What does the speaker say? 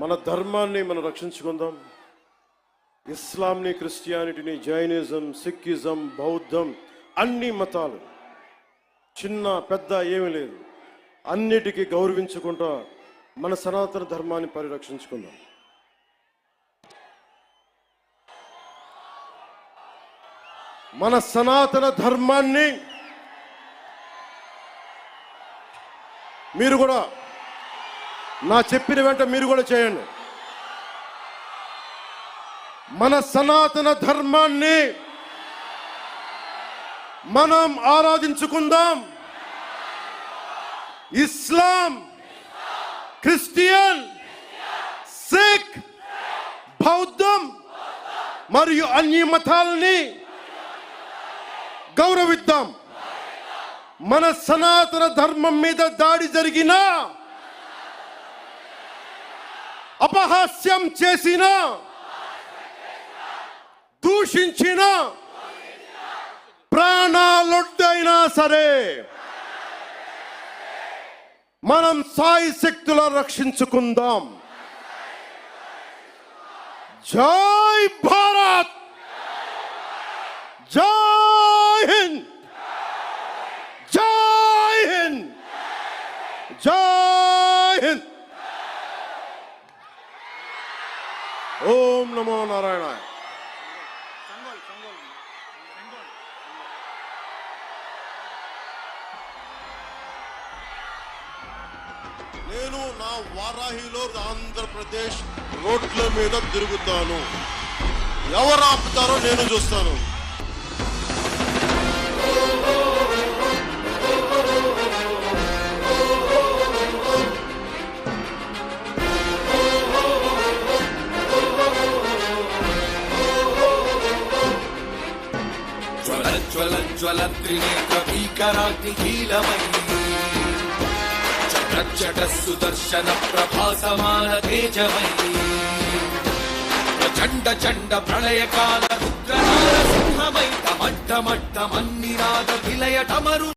మన ధర్మాన్ని మనం రక్షించుకుందాం. ఇస్లాంని, క్రిస్టియానిటీని, జైనిజం, సిక్కిజం, బౌద్ధం, అన్ని మతాలు చిన్న పెద్ద ఏమీ లేదు, అన్నిటికీ గౌరవించుకుంటా మన సనాతన ధర్మాన్ని పరిరక్షించుకుందాం. మన సనాతన ధర్మాన్ని మీరు కూడా నా చెప్పిన వెంట మీరు కూడా చేయండి. మన సనాతన ధర్మాన్ని మనం ఆరాధించుకుందాం. ఇస్లాం, క్రిస్టియన్, సిక్, బౌద్ధం మరియు అన్ని మతాలని గౌరవిద్దాం. మన సనాతన ధర్మం మీద దాడి జరిగిన, అపహాస్యం చేసిన, దూషించిన, ప్రాణాలొడ్డైనా సరే మనం సాయి శక్తుల రక్షించుకుందాం. జై భారత్, జై హింద్, జై హింద్, జై హింద్. ఓం నమో నారాయణాయ. నేను నా వారాహిలో ఆంధ్రప్రదేశ్ రోడ్ల మీద తిరుగుతాను. ఎవరు ఆపుతారో నేను చూస్తాను. జ్వల జ్వల త్రినేత్ర భీకరాగ్నికీలమై చట సుదర్శన ప్రభాసమాన తేజమై ప్రచండ చండ ప్రళయకాల రుద్రనార సింహమై టమట్టమట్టమన్నినాద విలయ టమరు